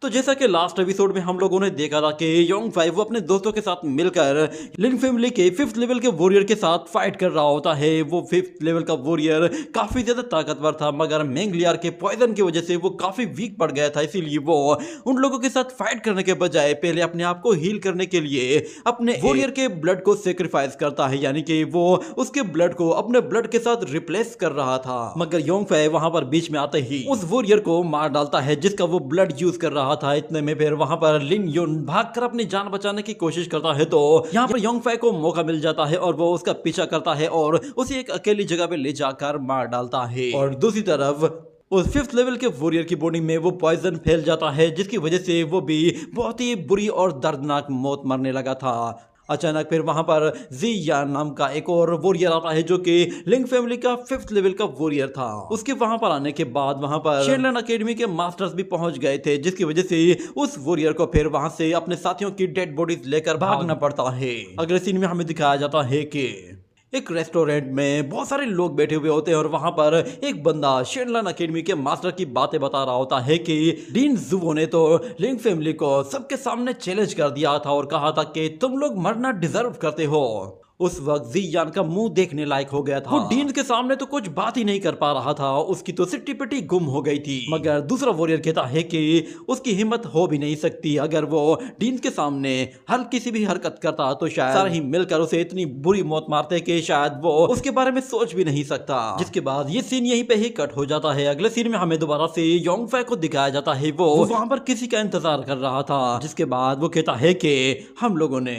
तो जैसा कि लास्ट एपिसोड में हम लोगों ने देखा था कि योंगफाई वो अपने दोस्तों के साथ मिलकर लिन फैमिली के 5th लेवल के वॉरियर के साथ फाइट कर रहा होता है। वो 5th लेवल का वॉरियर काफी ज्यादा ताकतवर था, मगर मेंगलियर के पॉइजन की वजह से वो काफी वीक पड़ गया था। इसीलिए वो उन लोगों के साथ फाइट करने के बजाय पहले अपने आप को हील करने के लिए अपने वॉरियर के ब्लड को सेक्रीफाइस करता है, यानी कि वो उसके ब्लड को अपने ब्लड के साथ रिप्लेस कर रहा था। मगर योंगफाई वहां पर बीच में आते ही उस वॉरियर को मार डालता है जिसका वो ब्लड यूज कर रहा था। इतने में फिर वहां पर लिन युन भागकर अपनी जान बचाने की कोशिश करता है, तो यहाँ पर योंगफाई को मौका मिल जाता है और वो उसका पीछा करता है और उसे एक अकेली जगह पे ले जाकर मार डालता है। और दूसरी तरफ उस 5th लेवल के वॉरियर की बॉडी में वो पॉइजन फैल जाता है, जिसकी वजह से वो भी बहुत ही बुरी और दर्दनाक मौत मरने लगा था। अचानक फिर वहां पर जी यान नाम का एक और वॉरियर आता है जो कि लिंग फैमिली का 5th लेवल का वॉरियर था। उसके वहां पर आने के बाद वहां पर शेनलन एकेडमी के मास्टर्स भी पहुंच गए थे, जिसकी वजह से उस वॉरियर को फिर वहां से अपने साथियों की डेड बॉडीज लेकर भागना पड़ता है। अगले सीन में हमें दिखाया जाता है कि एक रेस्टोरेंट में बहुत सारे लोग बैठे हुए होते हैं और वहां पर एक बंदा शेनलन एकेडमी के मास्टर की बातें बता रहा होता है कि डीन जुवो ने तो लिंग फैमिली को सबके सामने चैलेंज कर दिया था और कहा था कि तुम लोग मरना डिजर्व करते हो। उस वक्त जी यान का मुंह देखने लायक हो गया था। वो डीन के सामने तो कुछ बात ही नहीं कर पा रहा था, उसकी तो सिट्टी पिट्टी गुम हो गई थी। मगर दूसरा वॉरियर कहता है कि उसकी हिम्मत हो भी नहीं सकती, अगर वो डीन के सामने हल्की सी भी हरकत करता तो शायद सारे ही मिलकर उसे इतनी बुरी मौत मारते कि शायद वो उसके बारे में सोच भी नहीं सकता। जिसके बाद ये सीन यहीं पे ही कट हो जाता है। अगले सीन में हमें दोबारा से योंगफाई को दिखाया जाता है, वो वहां पर किसी का इंतजार कर रहा था। जिसके बाद वो कहता है कि हम लोगों ने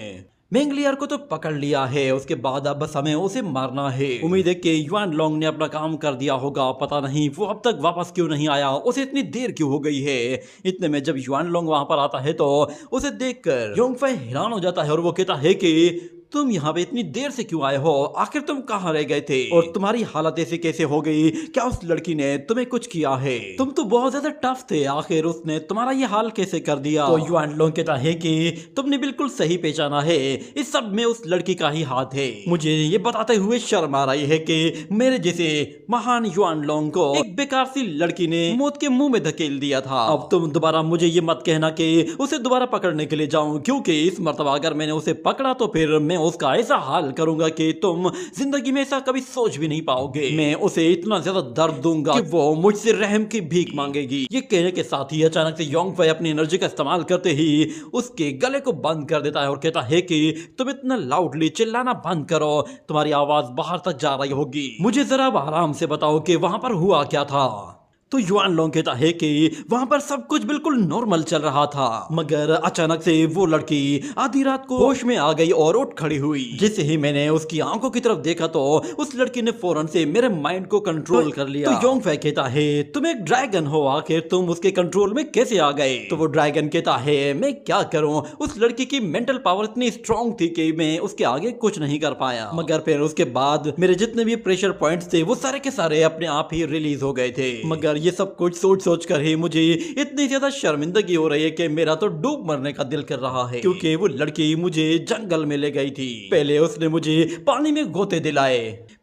मेंगलियर को तो पकड़ लिया है, उसके बाद अब बस हमें उसे मारना है। उम्मीद है कि युआन लोंग ने अपना काम कर दिया होगा, पता नहीं वो अब तक वापस क्यों नहीं आया, उसे इतनी देर क्यों हो गई है। इतने में जब युआन लोंग वहां पर आता है तो उसे देखकर योंगफाई हैरान हो जाता है और वो कहता है कि तुम यहाँ पे इतनी देर से क्यों आए हो, आखिर तुम कहाँ रह गए थे और तुम्हारी हालत ऐसी कैसे हो गई, क्या उस लड़की ने तुम्हें कुछ किया है, तुम तो बहुत ज्यादा टफ थे, आखिर उसने तुम्हारा ये हाल कैसे कर दिया। तो युआन लोंग कहता है कि तुमने बिल्कुल सही पहचाना है, इस सब में उस लड़की का ही हाथ है। मुझे ये बताते हुए शर्म आ रही है कि मेरे जैसे महान युआन लोंग को एक बेकार सी लड़की ने मौत के मुंह में धकेल दिया था। अब तुम दोबारा मुझे ये मत कहना कि उसे दोबारा पकड़ने के लिए जाऊं, क्योंकि इस मर्तबा अगर मैंने उसे पकड़ा तो फिर मैं उसका ऐसा हाल करूंगा कि तुम जिंदगी में ऐसा कभी सोच भी नहीं पाओगे। मैं उसे इतना ज्यादा दर्द दूंगा कि वो मुझसे रहम की भीख मांगेगी। ये कहने के साथ ही अचानक से योंगफाई अपनी एनर्जी का इस्तेमाल करते ही उसके गले को बंद कर देता है और कहता है कि तुम इतना लाउडली चिल्लाना बंद करो, तुम्हारी आवाज बाहर तक जा रही होगी। मुझे जरा आराम से बताओ कि वहां पर हुआ क्या था। तो युआन लोंग कहता है कि वहां पर सब कुछ बिल्कुल नॉर्मल चल रहा था, मगर अचानक से वो लड़की आधी रात को होश में आ गई और उठ खड़ी हुई। जैसे ही मैंने उसकी आंखों की तरफ देखा तो उस लड़की ने फौरन से मेरे माइंड को कंट्रोल कर लिया। तो योंगफाई कहता है तुम एक ड्रैगन हो, आखिर तुम उसके कंट्रोल में कैसे आ गए। तो वो ड्रैगन कहता है मैं क्या करूं, उस लड़की की मेंटल पावर इतनी स्ट्रांग थी कि मैं उसके आगे कुछ नहीं कर पाया। मगर फिर उसके बाद मेरे जितने भी प्रेशर पॉइंट्स थे वो सारे के सारे अपने आप ही रिलीज हो गए थे। मगर ये सब कुछ सोच सोच कर ही मुझे इतनी ज्यादा शर्मिंदगी हो रही है कि मेरा तो डूब मरने का दिल कर रहा है, क्योंकि वो लड़की मुझे जंगल में ले गई थी। पहले उसने मुझे पानी में गोते दिलाए,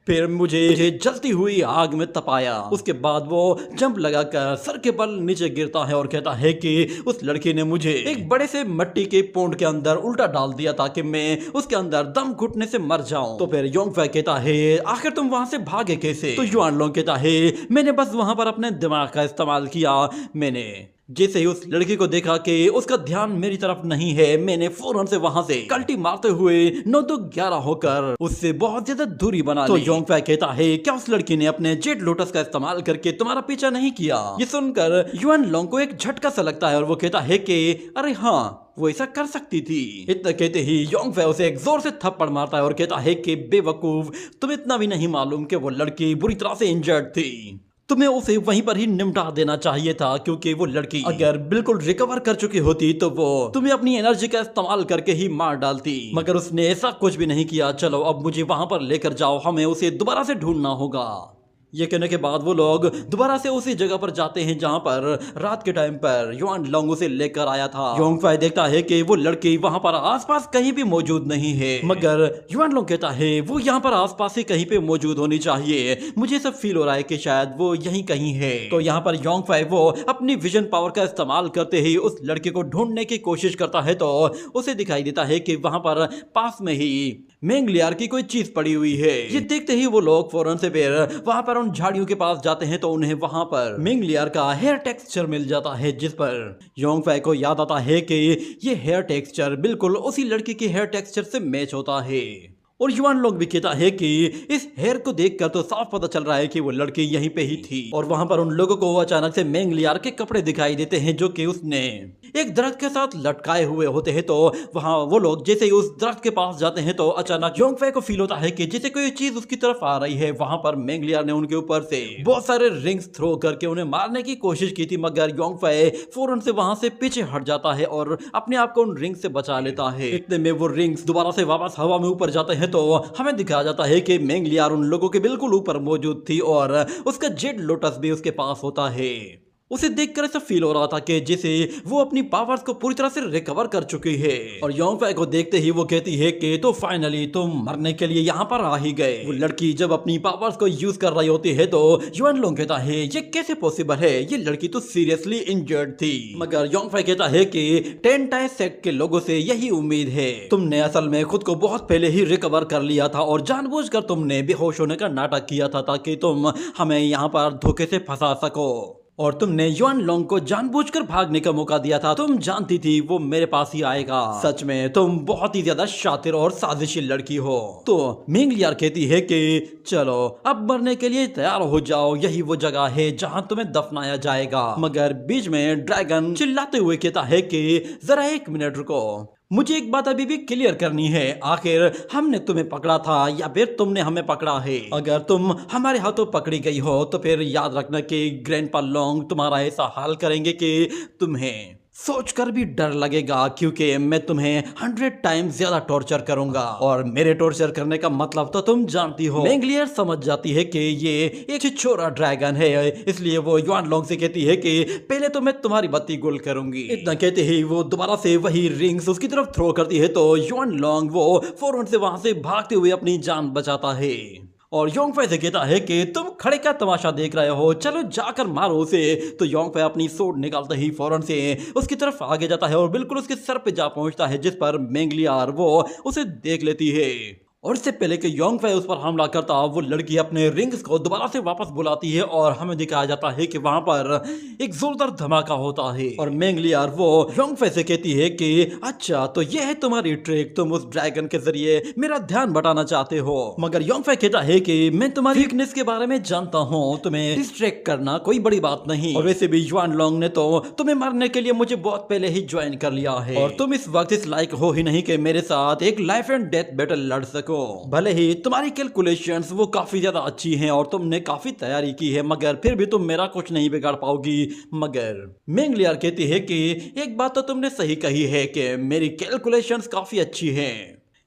फिर मुझे जलती हुई आग में तपाया, उसके बाद वो जंप लगाकर सर के बल नीचे गिरता है और कहता है कि उस लड़की ने मुझे एक बड़े से मिट्टी के पोंड के अंदर उल्टा डाल दिया ताकि मैं उसके अंदर दम घुटने से मर जाऊं। तो फिर योंगफाई कहता है आखिर तुम वहां से भागे कैसे। तो युआन लोंग कहता है मैंने बस वहां पर अपने दिमाग का इस्तेमाल किया। मैंने जैसे ही उस लड़की को देखा कि उसका ध्यान मेरी तरफ नहीं है, मैंने फौरन से वहां से कल्टी मारते हुए 9-2-11 होकर उससे बहुत ज्यादा दूरी बना ली। तो योंगफाई कहता है क्या उस लड़की ने अपने जेड लोटस का इस्तेमाल करके तुम्हारा पीछा नहीं किया। ये सुनकर युआन लोंग को एक झटका सा लगता है और वो कहता है कि अरे हाँ, वो ऐसा कर सकती थी। इतना कहते ही योंगफाई उसे एक जोर से थप्पड़ मारता है और कहता है कि बेवकूफ, तुम इतना भी नहीं मालूम कि वो लड़की बुरी तरह से इंजर्ड थी, तुम्हें उसे वहीं पर ही निपटा देना चाहिए था, क्योंकि वो लड़की अगर बिल्कुल रिकवर कर चुकी होती तो वो तुम्हें अपनी एनर्जी का इस्तेमाल करके ही मार डालती, मगर उसने ऐसा कुछ भी नहीं किया। चलो अब मुझे वहां पर लेकर जाओ, हमें उसे दोबारा से ढूंढना होगा। ये कहने के बाद वो लोग दोबारा से उसी जगह पर जाते हैं जहां पर रात के टाइम पर युआन लॉन्ग उसे लेकर आया था। योंग फाई देखता है कि वो लड़की वहां पर आसपास कहीं भी मौजूद नहीं है, मगर युआन लॉन्ग कहता है वो यहाँ पर आसपास ही कहीं पे मौजूद होनी चाहिए, मुझे सब फील हो रहा है कि शायद वो यहीं कहीं है। तो यहाँ पर योंग फाई वो अपनी विजन पावर का इस्तेमाल करते ही उस लड़के को ढूंढने की कोशिश करता है तो उसे दिखाई देता है कि वहां पर पास में ही मेंग लियार की कोई चीज पड़ी हुई है। ये देखते ही वो लोग फौरन से फिर वहां पर उन झाड़ियों के पास जाते हैं तो उन्हें वहां पर मेंग लियार का हेयर टेक्सचर मिल जाता है, जिस पर योंग फाई को याद आता है कि ये हेयर टेक्सचर बिल्कुल उसी लड़की के हेयर टेक्सचर से मैच होता है। और युआन लोग भी कहता है कि इस हेयर को देखकर तो साफ पता चल रहा है कि वो लड़की यहीं पे ही थी। और वहां पर उन लोगों को अचानक से मेंग लियार के कपड़े दिखाई देते हैं जो कि उसने एक दरख्त के साथ लटकाए हुए होते हैं। तो वहां वो लोग जैसे ही उस दरख्त के पास जाते हैं तो अचानक योंग फाई को फील होता है कि जैसे कोई चीज उसकी तरफ आ रही है। वहां पर मेंग लियार ने उनके ऊपर से बहुत सारे रिंग्स थ्रो करके उन्हें मारने की कोशिश की थी, मगर योंग फाई फौरन से वहां से पीछे हट जाता है और अपने आप को उन रिंग्स से बचा लेता है। इतने में वो रिंग्स दोबारा से वापस हवा में ऊपर जाते हैं तो हमें दिखाया जाता है कि मेंग लियार उन लोगों के बिल्कुल ऊपर मौजूद थी और उसका जेड लोटस भी उसके पास होता है। उसे देखकर ऐसा फील हो रहा था कि जैसे वो अपनी पावर्स को पूरी तरह से रिकवर कर चुकी है। और योंग फाई को देखते ही वो कहती है कि तो फाइनली तुम मरने के लिए यहाँ पर आ ही गए। वो लड़की जब अपनी पावर्स को यूज कर रही होती है तो युआन लोंग कहता है ये कैसे पॉसिबल है, ये लड़की तो सीरियसली इंजर्ड थी। मगर योंग फाई कहता है कि 10 टाइम सेक्ट के लोगों से यही उम्मीद है, तुमने असल में खुद को बहुत पहले ही रिकवर कर लिया था और जानबूझकर तुमने बेहोश होने का नाटक किया था ताकि तुम हमें यहाँ पर धोखे से फंसा सको। और तुमने युआन लोंग को जानबूझकर भागने का मौका दिया था, तुम जानती थी वो मेरे पास ही आएगा। सच में तुम बहुत ही ज्यादा शातिर और साजिशी लड़की हो। तो मेंग लियार कहती है कि चलो अब मरने के लिए तैयार हो जाओ, यही वो जगह है जहां तुम्हें दफनाया जाएगा। मगर बीच में ड्रैगन चिल्लाते हुए कहता है कि जरा 1 मिनट रुको, मुझे एक बात अभी भी क्लियर करनी है, आखिर हमने तुम्हें पकड़ा था या फिर तुमने हमें पकड़ा है? अगर तुम हमारे हाथों पकड़ी गई हो तो फिर याद रखना कि ग्रैंडपा लोंग तुम्हारा ऐसा हाल करेंगे कि तुम्हें सोचकर भी डर लगेगा, क्योंकि मैं तुम्हें 100 टाइम्स ज्यादा टॉर्चर करूंगा और मेरे टॉर्चर करने का मतलब तो तुम जानती हो। मेंग लियार समझ जाती है कि ये एक छिछोरा ड्रैगन है, इसलिए वो युआन लोंग से कहती है कि पहले तो मैं तुम्हारी बत्ती गुल करूंगी। इतना कहते ही वो दोबारा से वही रिंग्स उसकी तरफ थ्रो करती है तो युआन लोंग वो फौरन से वहां से भागते हुए अपनी जान बचाता है। और योंग फाई से कहता है कि तुम खड़े क्या तमाशा देख रहे हो, चलो जाकर मारो उसे। तो योंग फाई अपनी सोड निकालते ही फौरन से उसकी तरफ आगे जाता है और बिल्कुल उसके सर पे जा पहुंचता है, जिस पर मेंग लियार वो उसे देख लेती है। और इससे पहले कि योंग फाई उस पर हमला करता, वो लड़की अपने रिंग्स को दोबारा से वापस बुलाती है और हमें दिखाया जाता है कि वहां पर एक जोरदार धमाका होता है। और मेंग लियार वो योंग फाई से कहती है कि अच्छा तो ये है तुम्हारी ट्रिक, तुम उस ड्रैगन के जरिए मेरा ध्यान बटाना चाहते हो। मगर योंग फाई कहता है कि मैं तुम्हारी वीकनेस के बारे में जानता हूँ, तुम्हें डिस्ट्रैक्ट करना कोई बड़ी बात नहीं। और वैसे भी युआन लोंग ने तो तुम्हें मारने के लिए मुझे बहुत पहले ही ज्वाइन कर लिया है और तुम इस वक्त इस लायक हो ही नहीं कि मेरे साथ एक लाइफ एंड डेथ बैटल लड़ सको। भले ही तुम्हारी कैलकुलेशंस वो काफी ज्यादा अच्छी हैं और तुमने काफी तैयारी की है, मगर फिर भी तुम मेरा कुछ नहीं बिगाड़ पाओगी। मगर मेंग लियार कहती है कि एक बात तो तुमने सही कही है कि मेरी कैलकुलेशंस काफी अच्छी हैं।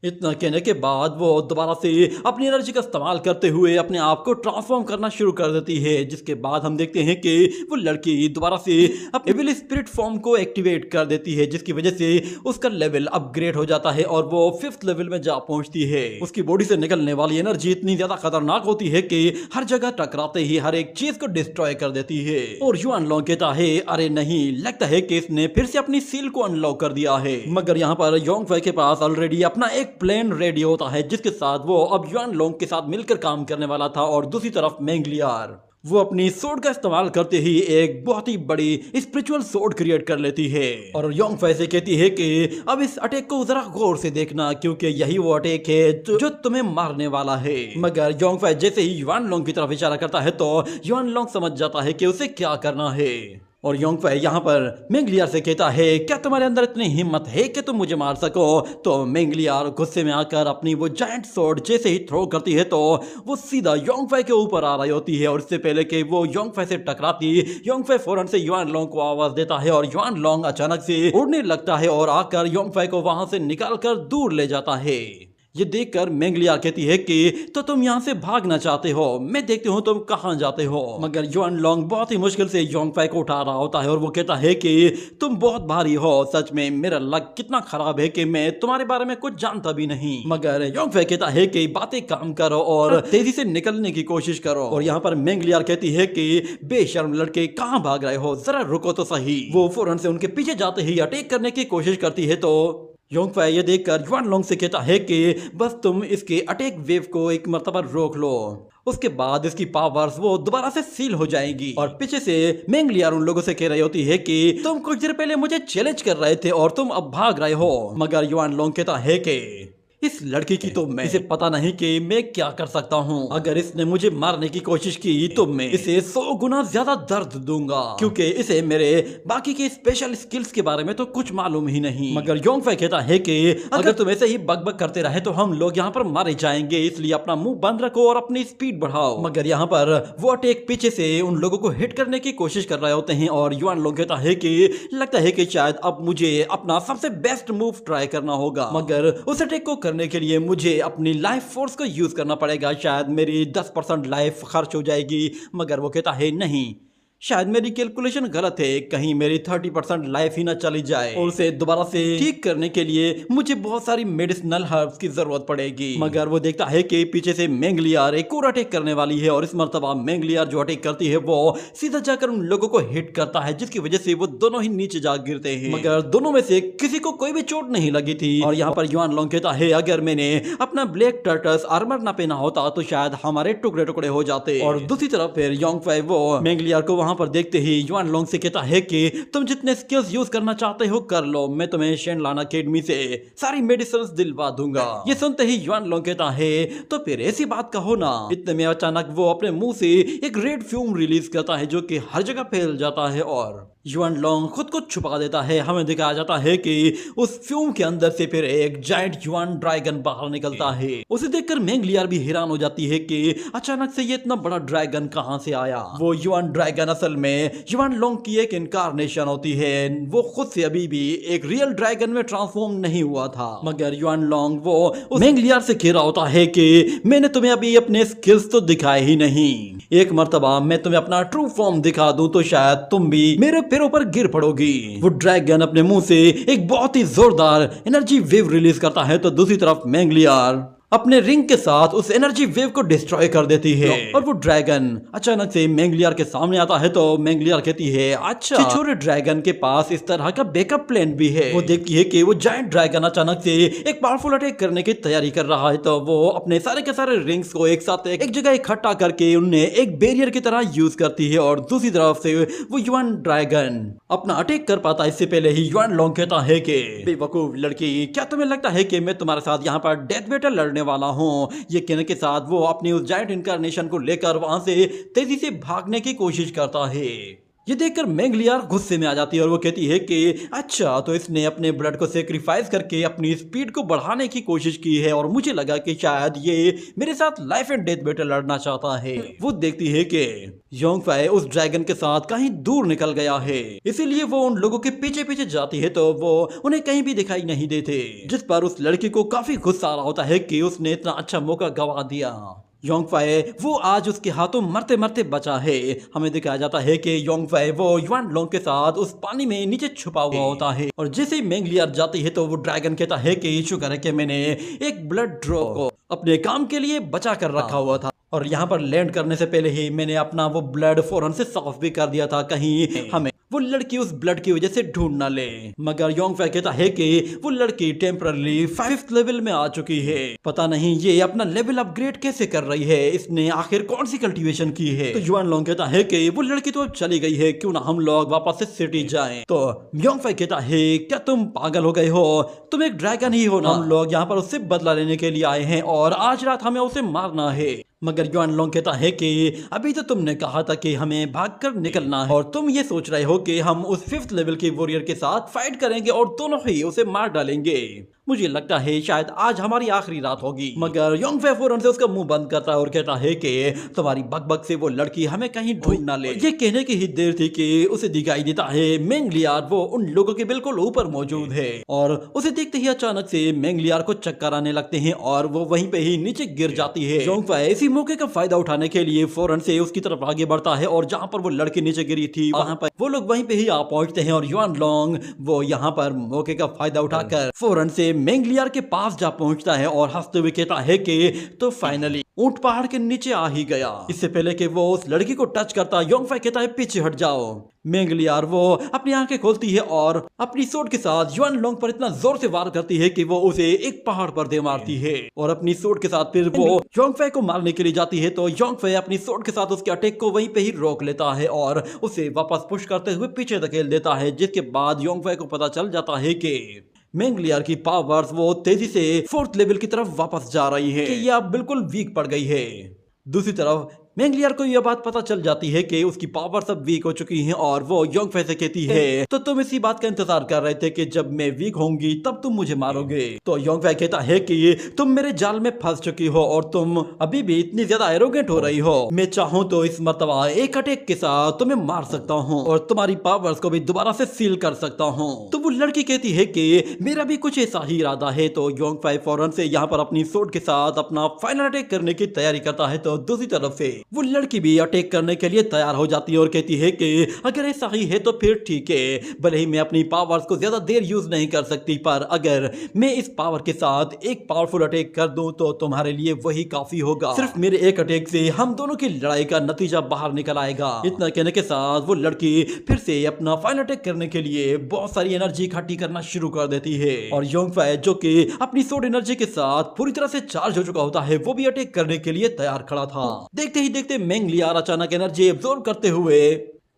इतना कहने के बाद वो दोबारा से अपनी एनर्जी का इस्तेमाल करते हुए अपने आप को ट्रांसफॉर्म करना शुरू कर देती है, जिसके बाद हम देखते हैं कि वो लड़की दोबारा से अपने एविल स्पिरिट फॉर्म को एक्टिवेट कर देती है, जिसकी वजह से उसका लेवल अपग्रेड हो जाता है और वो 5th लेवल में जा पहुंचती है। उसकी बॉडी से निकलने वाली एनर्जी इतनी ज्यादा खतरनाक होती है कि हर जगह टकराते ही हर एक चीज को डिस्ट्रॉय कर देती है। और युआन लोंग कहता है अरे नहीं, लगता है कि इसने फिर से अपनी सील को अनलॉक कर दिया है। मगर यहाँ पर योंग फाई के पास ऑलरेडी अपना एक प्लेन रेडियो होता है, जिसके साथ वो अब युआन लोंग के साथ मिलकर काम करने वाला था। और दूसरी तरफ मेंग लियार वो अपनी सोड का इस्तेमाल करते ही एक बहुत ही बड़ी स्पिरिचुअल सोड क्रिएट कर लेती है। और योंग फाई से कहती है कि अब इस अटैक को जरा गौर से देखना, क्योंकि यही वो अटैक है जो तुम्हें मारने वाला है। मगर योंग फाई जैसे ही युआन लोंग की तरफ इशारा करता है तो युआन लोंग समझ जाता है कि उसे क्या करना है। और योंग फाई यहाँ पर मेंग लियार से कहता है क्या तुम्हारे अंदर इतनी हिम्मत है कि तुम मुझे मार सको? तो मेंग लियार गुस्से में आकर अपनी वो जायंट सोर्ड जैसे ही थ्रो करती है तो वो सीधा योंग फाई के ऊपर आ रही होती है। और इससे पहले कि वो योंग फाई से टकराती, योंग फाई फौरन से युआन लोंग को आवाज देता है और युआन लोंग अचानक से उड़ने लगता है और आकर योंग फाई को वहां से निकाल कर दूर ले जाता है। ये देखकर मेंगलियार कहती है कि तो तुम यहाँ से भागना चाहते हो, मैं देखती हूँ तुम कहाँ जाते हो। मगर युआन लॉन्ग बहुत ही मुश्किल से योंगफाई को उठा रहा होता है और वो कहता है कि तुम बहुत भारी हो, सच में मेरा लक कितना खराब है कि मैं तुम्हारे बारे में कुछ जानता भी नहीं। मगर योंगफाई कहता है कि बातें काम करो और तेजी से निकलने की कोशिश करो। और यहाँ पर मेंगलियार कहती है कि बेशर्म लड़के कहाँ भाग रहे हो, जरा रुको तो सही। वो फौरन से उनके पीछे जाते ही अटैक करने की कोशिश करती है तो योंगफाई ये देखकर युआन लॉन्ग से कहता है कि बस तुम इसके अटैक वेव को एक मर्तबा रोक लो, उसके बाद इसकी पावर्स वो दोबारा से सील हो जाएंगी। और पीछे से मेंगलियार उन लोगों से कह रही होती है कि तुम कुछ देर पहले मुझे चैलेंज कर रहे थे और तुम अब भाग रहे हो। मगर युआन लॉन्ग कहता है कि इस लड़की की तो मैं इसे पता नहीं कि मैं क्या कर सकता हूँ, अगर इसने मुझे मारने की कोशिश की तो मैं इसे 100 गुना ज्यादा दर्द दूंगा, क्योंकि इसे मेरे बाकी के स्पेशल स्किल्स के बारे में तो कुछ मालूम ही नहीं। मगर योंगफाई कहता है कि अगर तुम ऐसे ही बकबक करते रहे तो हम लोग यहाँ पर मारे जाएंगे, इसलिए अपना मुंह बंद रखो और अपनी स्पीड बढ़ाओ। मगर यहाँ पर वो अटैक पीछे से उन लोगों को हिट करने की कोशिश कर रहे होते हैं और युआन लॉन्ग कहता है कि लगता है कि शायद अब मुझे अपना सबसे बेस्ट मूव ट्राई करना होगा, मगर उस अटैक को करने के लिए मुझे अपनी लाइफ फोर्स को यूज करना पड़ेगा, शायद मेरी 10% लाइफ खर्च हो जाएगी। मगर वो कहता है नहीं, शायद मेरी कैलकुलेशन गलत है, कहीं मेरी 30% लाइफ ही ना चली जाए और उसे दोबारा से ठीक करने के लिए मुझे बहुत सारी मेडिसिनल हर्ब्स की जरूरत पड़ेगी। मगर वो देखता है कि पीछे से मेंगलियार एक और अटैक करने वाली है और इस मर्तबा मेंगलियार जो अटैक करती है वो सीधा जाकर उन लोगों को हिट करता है, जिसकी वजह से वो दोनों ही नीचे जा गिरते हैं। मगर दोनों में से किसी को कोई भी चोट नहीं लगी थी। और यहाँ पर युआन लॉन्ग कहता है अगर मैंने अपना ब्लैक टर्टस आर्मर ना पहना होता तो शायद हमारे टुकड़े टुकड़े हो जाते। और दूसरी तरफ फिर योंगफाई वो मेंगलियार को वहां पर देखते ही युआन लॉन्ग से कहता है कि तुम जितने स्किल्स यूज करना चाहते हो कर लो, मैं तुम्हें शेनलान अकेडमी से सारी मेडिसिन दिलवा दूंगा। ये सुनते ही युआन लॉन्ग कहता है तो फिर ऐसी बात कहो ना। इतने में अचानक वो अपने मुंह से एक रेड फ्यूम रिलीज करता है जो कि हर जगह फैल जाता है और युआन लॉन्ग खुद को छुपा देता है। हमें दिखाया जाता है कि उस फ्यूम के अंदर से फिर एक जायंट युआन ड्रैगन बाहर निकलता है। उसे देखकर मेंगलियार भी हैरान हो जाती है कि अचानक से ये इतना बड़ा ड्रैगन कहां से आया। वो युआन ड्रैगन असल में युआन लॉन्ग की एक इनकारनेशन होती है, वो खुद से अभी भी एक रियल ड्रैगन में ट्रांसफॉर्म नहीं हुआ था। मगर युआन लॉन्ग वो मेंगलियार से कह रहा होता है कि मैंने तुम्हें अभी अपने स्किल्स तो दिखाए ही नहीं, एक मर्तबा मैं तुम्हें अपना ट्रू फॉर्म दिखा दूं तो शायद तुम भी मेरे पैरों पर गिर पड़ोगी। वो ड्रैगन अपने मुंह से एक बहुत ही जोरदार एनर्जी वेव रिलीज करता है तो दूसरी तरफ मेंगलियार अपने रिंग के साथ उस एनर्जी वेव को डिस्ट्रॉय कर देती है। और वो ड्रैगन अचानक से मेंगलियार के सामने आता है तो मेंगलियार कहती है अच्छा छोटे ड्रैगन के पास इस तरह का बैकअप प्लान भी है। वो देखती है कि वो जायंट ड्रैगन अचानक से एक पावरफुल अटैक करने की तैयारी कर रहा है तो वो अपने सारे के सारे रिंग्स को एक साथ एक जगह इकट्ठा करके उन्हें एक बैरियर की तरह यूज करती है। और दूसरी तरफ से वो युआन ड्रैगन अपना अटैक कर पाता इससे पहले ही युआन लॉन्ग कहता है कि बेवकूफ लड़की, क्या तुम्हें लगता है कि मैं तुम्हारे साथ यहाँ पर डेथ बैटल लड़ने वाला हूं। ये कहने के साथ वो अपनी उस जायंट इनकारनेशन को लेकर वहां से तेजी से भागने की कोशिश करता है। ये देखकर मेंगलियार गुस्से में आ जाती है और वो कहती है कि अच्छा तो इसने अपने ब्लड को सेक्रीफाइस करके अपनी स्पीड को बढ़ाने की कोशिश की है और मुझे लगा कि शायद ये मेरे साथ लाइफ एंड डेथ बैटल लड़ना चाहता है। वो देखती है कि योंगफाई उस ड्रैगन के साथ कहीं दूर निकल गया है, इसीलिए वो उन लोगों के पीछे पीछे जाती है तो वो उन्हें कहीं भी दिखाई नहीं देते, जिस पर उस लड़की को काफी गुस्सा आ रहा होता है कि उसने इतना अच्छा मौका गवा दिया। योंगफाई वो आज उसके हाथों मरते मरते बचा है। हमें दिखाया जाता है कि योंगफाई वो युआन लॉन्ग के साथ उस पानी में नीचे छुपा हुआ होता है और जैसे ही मेंगलियार जाती है तो वो ड्रैगन कहता है कि शुक्र है कि मैंने एक ब्लड ड्रॉप को अपने काम के लिए बचा कर रखा हुआ था और यहाँ पर लैंड करने से पहले ही मैंने अपना वो ब्लड फौरन से साफ भी कर दिया था, कहीं हमें वो लड़की उस ब्लड की वजह से ढूंढ ना ले। मगर योंगफाई कहता है कि वो लड़की टेम्पररी 5th लेवल में आ चुकी है, पता नहीं ये अपना लेवल अपग्रेड कैसे कर रही है, इसने आखिर कौन सी कल्टीवेशन की है। तो युआन लॉन्ग कहता है कि वो लड़की तो चली गई है, क्यों ना हम लोग वापस से सिटी जाएं। तो योंगफाई कहता है क्या तुम पागल हो गए हो, तुम एक ड्रैगन ही हो ना, हम लोग यहाँ पर उससे बदला लेने के लिए आए हैं और आज रात हमें उसे मारना है। मगर युआन लोंग कहता है कि अभी तो तुमने कहा था कि हमें भागकर निकलना है और तुम ये सोच रहे हो कि हम उस 5th लेवल के वॉरियर के साथ फाइट करेंगे और दोनों ही उसे मार डालेंगे। मुझे लगता है शायद आज हमारी आखिरी रात होगी। मगर योंग फै फौरन से उसका मुंह बंद करता है और कहता है कि तुम्हारी बकबक से वो लड़की हमें कहीं ढूंढ ना ले। ये कहने की ही देर थी कि उसे दिखाई देता है मेंगलियार वो उन लोगों के बिल्कुल ऊपर मौजूद है और उसे देखते ही अचानक से मेंगलियार को चक्कर आने लगते हैं और वो वहीं पे ही नीचे गिर जाती है। योंग फै इसी मौके का फायदा उठाने के लिए फौरन से उसकी तरफ आगे बढ़ता है और जहाँ पर वो लड़की नीचे गिरी थी वहाँ पर वो लोग वहीं पे ही आ पहुंचते हैं और युआन लोंग वो यहाँ पर मौके का फायदा उठाकर फौरन से मेंगलियार के पास जा पहुंचता है और हंसते हुए कहता है कि तो फाइनली ऊंट पहाड़ के नीचे आ ही गया। इससे पहले कि वो उस लड़की को टच करता योंग फै कहता है पीछे हट जाओ। मेंगलियार वो अपनी आंखें खोलती है और अपनी सोट के साथ युआन लोंग पर इतना जोर से वार करती है कि वो उसे एक पहाड़ पर दे मारती है और अपनी सोट के साथ फिर वो योंग फै को मारने के लिए जाती है तो योंग फै अपनी सोट के साथ उसके अटैक को वहीं पे ही रोक लेता है और उसे वापस पुश करते हुए पीछे धकेल देता है। जिसके बाद योंग फै को पता चल जाता है कि मेंगलियार की पावर्स वो तेजी से 4th लेवल की तरफ वापस जा रही है कि ये अब बिल्कुल वीक पड़ गई है। दूसरी तरफ मेंगलियार को यह बात पता चल जाती है कि उसकी पावर सब वीक हो चुकी हैं और वो योंग फै से कहती है तो तुम इसी बात का इंतजार कर रहे थे कि जब मैं वीक होंगी तब तुम मुझे मारोगे। तो योंग फै कहता है कि तुम मेरे जाल में फंस चुकी हो और तुम अभी भी इतनी ज्यादा एरोगेंट हो रही हो। मैं चाहूँ तो इस मर्तबा एक अटैक के साथ तुम्हें मार सकता हूँ और तुम्हारी पावर्स को भी दोबारा से सील कर सकता हूँ। तो वो लड़की कहती है कि मेरा भी कुछ ऐसा ही इरादा है। तो योंग फै फौरन से यहाँ पर अपनी सोट के साथ अपना फाइनल अटैक करने की तैयारी करता है। तो दूसरी तरफ से वो लड़की भी अटैक करने के लिए तैयार हो जाती है और कहती है कि अगर ऐसा ही है तो फिर ठीक है, भले ही मैं अपनी पावर्स को ज्यादा देर यूज नहीं कर सकती पर अगर मैं इस पावर के साथ एक पावरफुल अटैक कर दूं तो तुम्हारे लिए वही काफी होगा। सिर्फ मेरे एक अटैक से हम दोनों की लड़ाई का नतीजा बाहर निकल आएगा। इतना कहने के साथ वो लड़की फिर से अपना फाइनल अटैक करने के लिए बहुत सारी एनर्जी इकट्ठी करना शुरू कर देती है और योंग फै जो कि अपनी सोड एनर्जी के साथ पूरी तरह से चार्ज हो चुका होता है वो भी अटैक करने के लिए तैयार खड़ा था। देखते ही देखते मेंगलियार अचानक एनर्जी एब्जॉर्ब करते हुए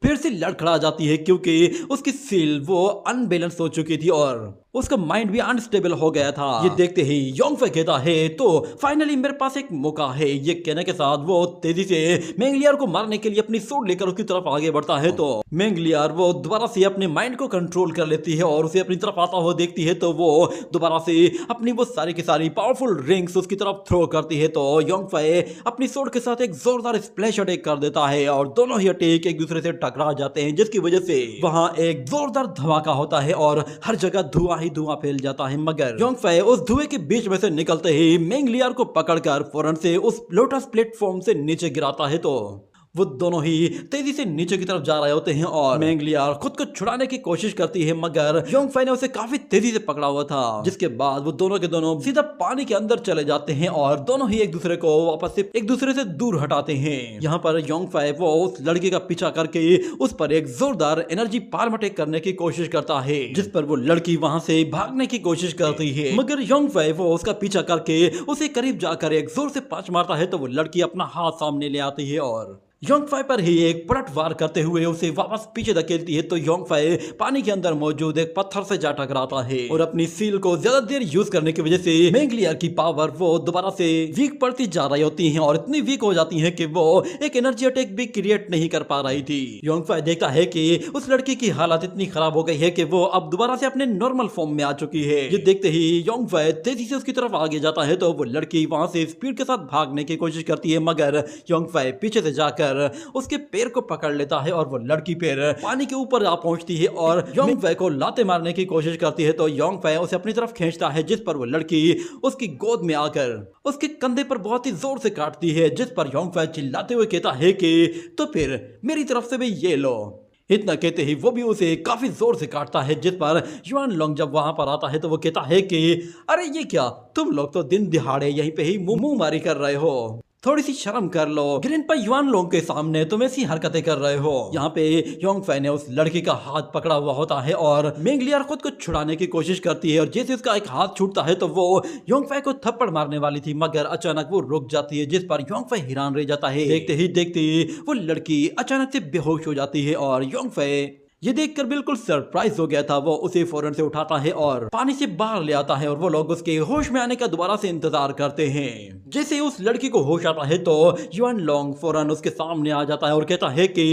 फिर से लड़खड़ा जाती है क्योंकि उसकी सील वो अनबैलेंस हो चुकी थी और उसका माइंड भी अनस्टेबल हो गया था। ये देखते ही योंग फै कहता है तो फाइनली मेरे पास एक मौका है। ये कहने के साथ वो तेजी से मेंगलियार को मारने के लिए अपनी सोड लेकर उसकी तरफ आगे बढ़ता है। तो मेंगलियार वो दोबारा से अपने माइंड को कंट्रोल कर लेती है और उसे अपनी तरफ आता हुआ देखती है तो वो दोबारा से अपनी वो सारी की सारी पावरफुल रिंग्स उसकी तरफ थ्रो करती है। तो योंग फै अपनी सोड के साथ एक जोरदार स्प्लैश अटैक कर देता है और दोनों ही अटैक एक दूसरे से टकरा जाते हैं जिसकी वजह से वहां एक जोरदार धमाका होता है और हर जगह धुआं ही धुआं फैल जाता है। मगर योंग फै उस धुएं के बीच में से निकलते ही मेंगलियार को पकड़कर फौरन से उस लोटस प्लेटफॉर्म से नीचे गिराता है। तो वो दोनों ही तेजी से नीचे की तरफ जा रहे होते हैं और मेंगलियार खुद को छुड़ाने की कोशिश करती है मगर योंग फै ने उसे काफी तेजी से पकड़ा हुआ था। जिसके बाद वो दोनों के दोनों सीधा पानी के अंदर चले जाते हैं और दोनों ही एक दूसरे को वापस से एक दूसरे से दूर हटाते हैं। यहाँ पर योंग फै वो उस लड़की का पीछा करके उस पर एक जोरदार एनर्जी पाल्म अटैक करने की कोशिश करता है जिस पर वो लड़की वहां से भागने की कोशिश करती है मगर योंग फै वो उसका पीछा करके उसे करीब जाकर एक जोर से पंच मारता है। तो वो लड़की अपना हाथ सामने ले आती है और योंग फै पर ही एक पलटवार करते हुए उसे वापस पीछे धकेलती है। तो योंग फै पानी के अंदर मौजूद एक पत्थर से जा टकराता है और अपनी सील को ज्यादा देर यूज करने की वजह से मेंगलियार की पावर वो दोबारा से वीक पड़ती जा रही होती है और इतनी वीक हो जाती है कि वो एक एनर्जी अटैक भी क्रिएट नहीं कर पा रही थी। योंग फै देखता है कि उस लड़की की हालत इतनी खराब हो गई है कि वो अब दोबारा से अपने नॉर्मल फॉर्म में आ चुकी है। ये देखते ही योंग फै तेजी से उसकी तरफ आगे जाता है तो वो लड़की वहां से स्पीड के साथ भागने की कोशिश करती है मगर योंग फै पीछे से जाकर उसके पैर को पकड़ लेता है और वो लड़की पैर पानी के ऊपर आ पहुंचती है और योंग फै को लाते मारने की कोशिश करती है। तो योंग फै उसे अपनी तरफ खींचता है जिस पर वो लड़की उसकी गोद में आकर उसके कंधे पर बहुत ही जोर से काटती है जिस पर योंग फै चिल्लाते हुए कहता है कि तो फिर मेरी तरफ से भी ये लो। इतना कहते ही वो भी उसे काफी जोर से काटता है जिस पर युआन लोंग जब वहां पर आता है तो वो कहता है कि अरे ये क्या, तुम लोग तो दिन दिहाड़े यहीं पे ही मुंह मारी कर रहे हो, थोड़ी सी शर्म कर लो। ग्रैंडपा युआन लोंग के सामने तुम ऐसी हरकतें कर रहे हो। यहाँ पे योंग फै ने उस लड़की का हाथ पकड़ा हुआ होता है और मेंगलियार खुद को छुड़ाने की कोशिश करती है और जैसे उसका एक हाथ छूटता है तो वो योंग फै को थप्पड़ मारने वाली थी मगर अचानक वो रुक जाती है जिस पर योंग फै हैरान रह जाता है। देखते ही देखते वो लड़की अचानक से बेहोश हो जाती है और योंग फै ये देखकर बिल्कुल सरप्राइज हो गया था वो। उसे फौरन से उठाता है और पानी से बाहर ले आता है और वो लोग उसके होश में आने का दोबारा से इंतजार करते हैं। जैसे ही उस लड़की को होश आता है तो युआन लोंग फौरन उसके सामने आ जाता है और कहता है कि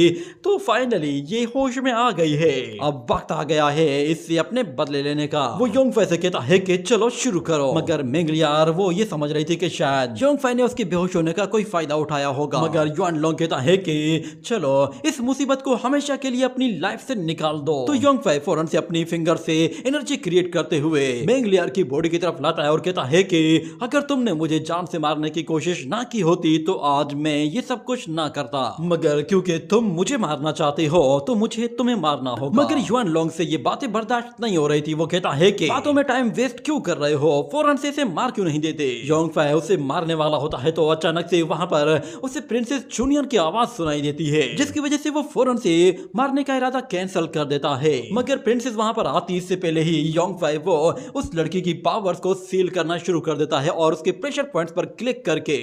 तो फाइनली ये होश में आ गई है, अब वक्त आ गया है इससे अपने बदले लेने का। वो योंगफाई से कहता है कि चलो शुरू करो, मगर मेंगलियार वो ये समझ रही थी कि शायद योंगफाई ने उसके बेहोश होने का कोई फायदा उठाया होगा, मगर युआन लोंग कहता है कि चलो इस मुसीबत को हमेशा के लिए अपनी लाइफ से निकाल दो। तो योंगफाई फौरन से अपनी फिंगर से एनर्जी क्रिएट करते हुए मेंगलियार की बॉडी की तरफ लाता है और कहता है कि अगर तुमने मुझे जान से मारने की कोशिश ना की होती तो आज मैं ये सब कुछ ना करता, मगर क्योंकि तुम मुझे मारना चाहते हो तो मुझे तुम्हें मारना होगा। मगर युआन लोंग से ये बातें बर्दाश्त नहीं हो रही थी। वो कहता है कि बातों में टाइम वेस्ट क्यों कर रहे हो, फौरन से इसे मार क्यों नहीं देते। योंगफाई उसे मारने वाला होता है तो अचानक से वहां पर उसे प्रिंसेस चुनियन की आवाज सुनाई देती है, जिसकी वजह से वो फौरन से मारने का इरादा कैंसिल कर देता है। मगर प्रिंसेस वहां पर आती इससे पहले ही योंगफाई वो उस लड़की की पावर्स को सील करना शुरू कर देता है और उसके प्रेशर पॉइंट्स पर क्लिक करके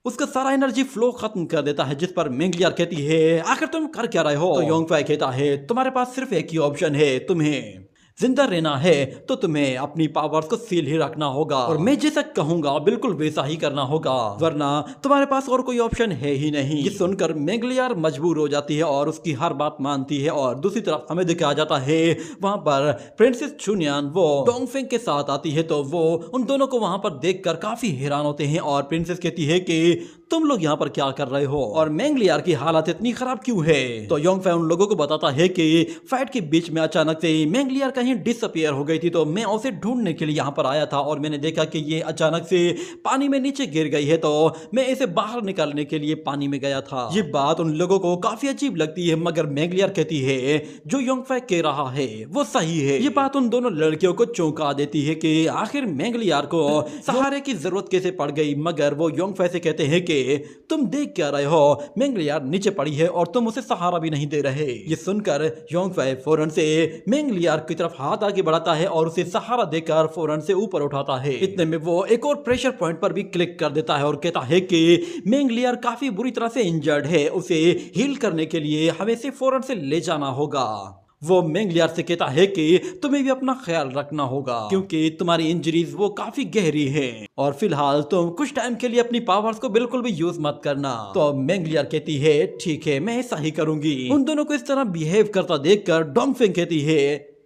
उसका सारा एनर्जी फ्लो खत्म कर देता है। जिस पर मेंगलियार कहती है आखिर तुम कर क्या रहे हो। तो योंगफाई कहता है तुम्हारे पास सिर्फ एक ही ऑप्शन है, तुम्हें जिंदा रहना है तो तुम्हें अपनी पावर्स को सील ही रखना होगा और मैं जैसा कहूंगा बिल्कुल वैसा ही करना होगा, वरना तुम्हारे पास और कोई ऑप्शन है ही नहीं। ये सुनकर मेंगलियार मजबूर हो जाती है और उसकी हर बात मानती है। और दूसरी तरफ हमें दिखाया जाता है वहां पर प्रिंसेस चुनियान वो डोंगफेंग के साथ आती है तो वो उन दोनों को वहां पर देखकर काफी हैरान होते हैं और प्रिंसेस कहती है कि तुम लोग यहाँ पर क्या कर रहे हो और मेंगलियार की हालत इतनी खराब क्यों है। तो योंगफाई उन लोगों को बताता है कि फाइट के बीच में अचानक से मेंगलियार कहीं डिसअपियर हो गई थी तो मैं उसे ढूंढने के लिए यहाँ पर आया था और मैंने देखा कि ये अचानक से पानी में नीचे गिर गई है तो मैं इसे बाहर निकालने के लिए पानी में गया था। ये बात उन लोगों को काफी अजीब लगती है, मगर मेंगलियार कहती है जो योंगफाई कह रहा है वो सही है। ये बात उन दोनों लड़कियों को चौंका देती है कि आखिर मेंगलियार को सहारे की जरूरत कैसे पड़ गई। मगर वो योंगफाई से कहते हैं कि तुम देख क्या रहे हो, मेंगलियार नीचे पड़ी है और तुम उसे सहारा भी नहीं दे रहे। ये सुनकर योंगफाई फौरन से मेंगलियार की तरफ हाथ आगे बढ़ाता है और उसे सहारा देकर फौरन से ऊपर उठाता है। इतने में वो एक और प्रेशर पॉइंट पर भी क्लिक कर देता है और कहता है कि मेंगलियार काफी बुरी तरह से इंजर्ड है, उसे हील करने के लिए हमें इसे फौरन से ले जाना होगा। वो मेंगलियार से कहता है कि तुम्हें भी अपना ख्याल रखना होगा क्योंकि तुम्हारी इंजरीज वो काफी गहरी हैं और फिलहाल तुम कुछ टाइम के लिए अपनी पावर्स को बिल्कुल भी यूज मत करना। तो मेंगलियार कहती है ठीक है मैं ऐसा ही करूंगी। उन दोनों को इस तरह बिहेव करता देखकर डोंगफेंग कहती है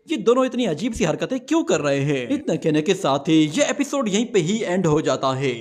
ये दोनों इतनी अजीब सी हरकतें क्यों कर रहे हैं। इतना कहने के साथ ही ये एपिसोड यहीं पे ही एंड हो जाता है।